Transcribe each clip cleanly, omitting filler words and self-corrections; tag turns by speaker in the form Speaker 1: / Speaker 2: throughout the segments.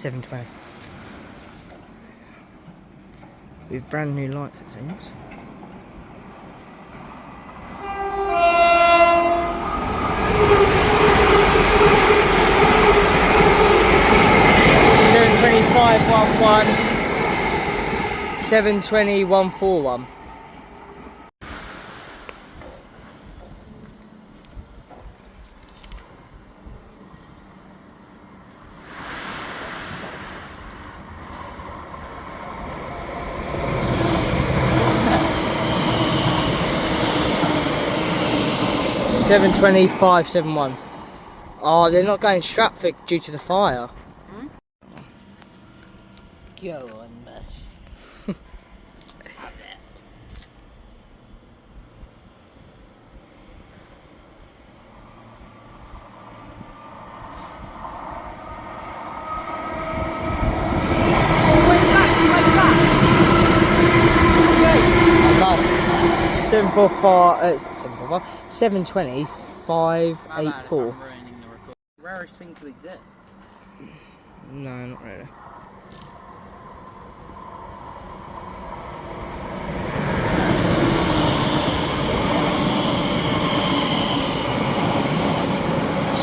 Speaker 1: 7:20. With brand new lights, it seems. $7:25.11. $7:20.141. $7:25.71. Oh, they're not going Stratford due to the fire.
Speaker 2: Hmm? Go on, Mush. Have it.
Speaker 1: I know. 7:20.584.
Speaker 2: Rarest thing to exist.
Speaker 1: No, not really.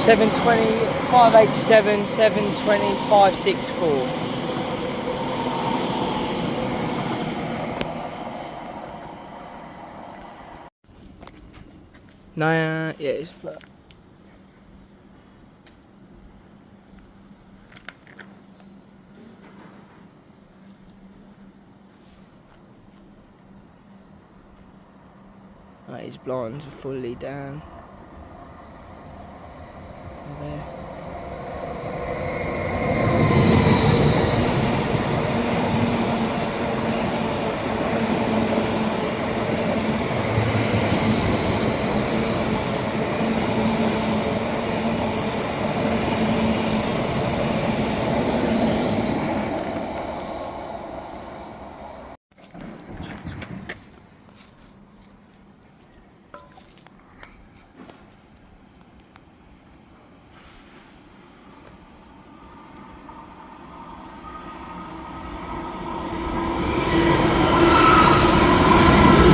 Speaker 1: $7:20.587. $7:20.564. No, yeah, it's flat. Right, his blinds are fully down. There.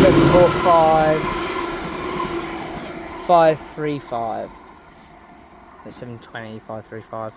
Speaker 1: $7:45.535. It's $7:20.535.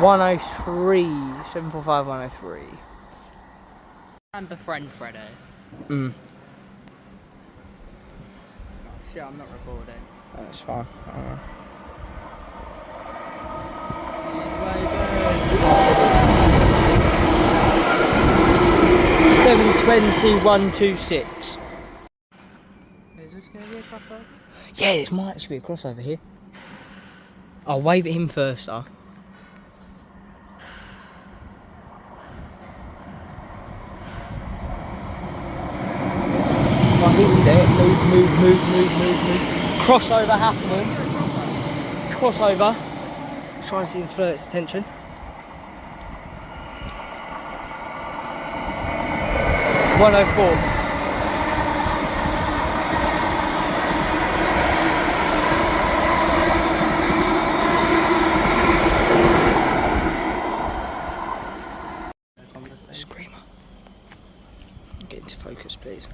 Speaker 1: $103.745.103.
Speaker 2: And befriend Fredo.
Speaker 1: Mm.
Speaker 2: Oh shit, I'm not recording.
Speaker 1: That's fine. 7:20.126.
Speaker 2: Is this gonna be a crossover?
Speaker 1: Yeah, it might actually be a crossover here. I'll wave at him first, though. There. Move. Crossover happening. Crossover. Trying to inflate its attention. $104. Screamer. Get into focus, please.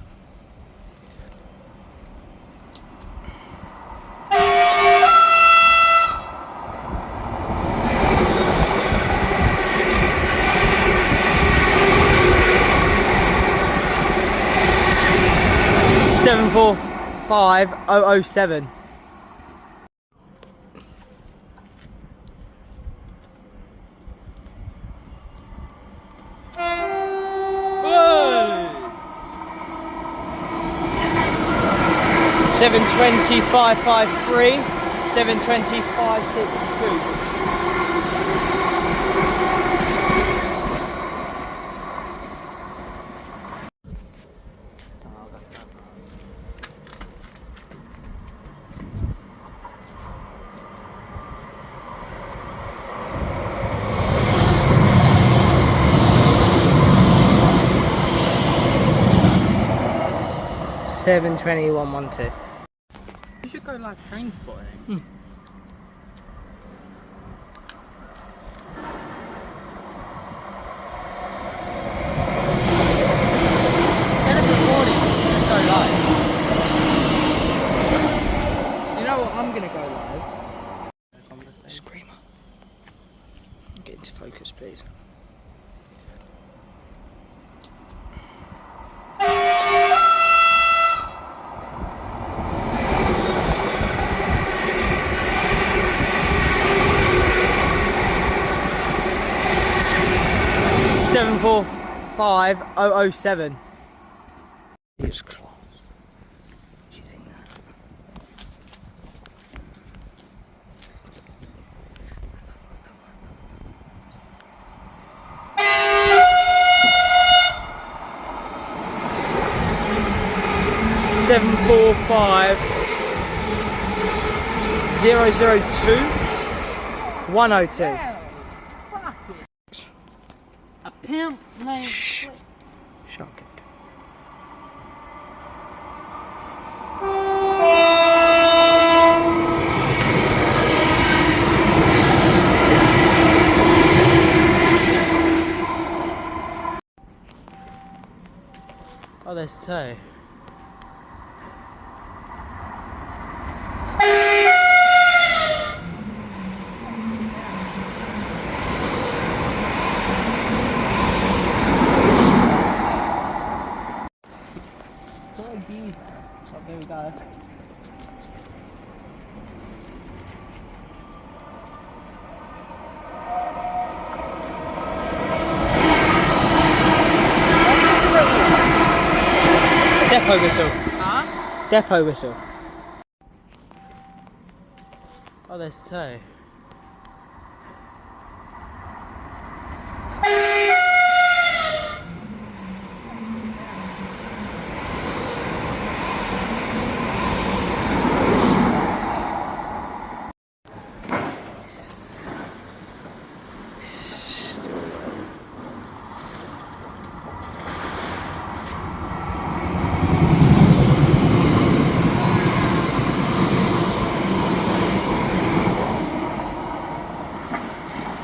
Speaker 1: $7:45.007. 720 553, 720 562. Seven 112.
Speaker 2: You should go like train spotting. Instead of recording, you should just go live. You know what? I'm gonna go live.
Speaker 1: Screamer. Get into focus, please. Seven 45007. It's class. What do you think that? Seven 45002 102.
Speaker 2: Well, fuck it. A pimp named.
Speaker 1: Shh. Shark it.
Speaker 2: Oh, there's two. Oh, there we go.
Speaker 1: Depot whistle.
Speaker 2: Huh?
Speaker 1: Depot whistle.
Speaker 2: Oh, there's two.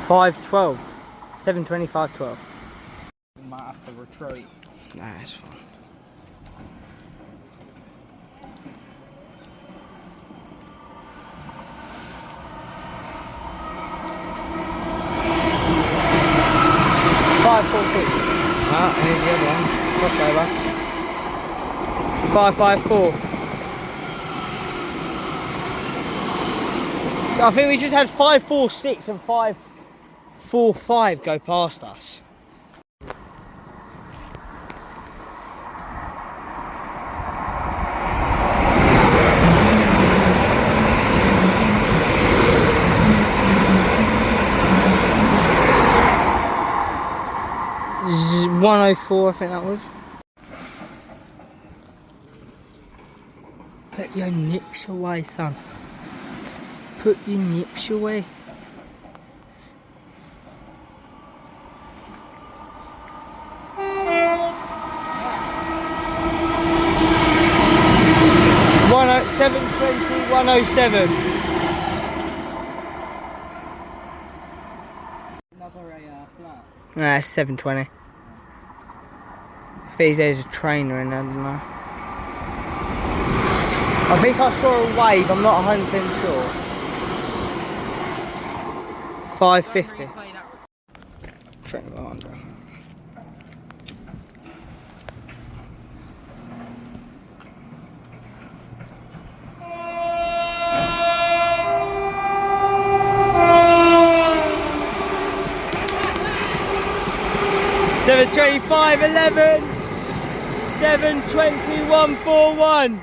Speaker 1: Five 12. 725 12.
Speaker 2: We might have to retreat.
Speaker 1: Nah, it's fine. Five 4 6. Ah, and here's the other one. Crossover. 554. I think we just had 546 and 545 go past us. Z 104, I think that was. Put your nips away, son. Put your nips away. One 720 107.
Speaker 2: Another flat.
Speaker 1: Nah, it's 720. I think there's a trainer in there, don't I? I think I saw a wave, I'm not 100% sure. 550. Trainer behind her. $725.11, $721.41.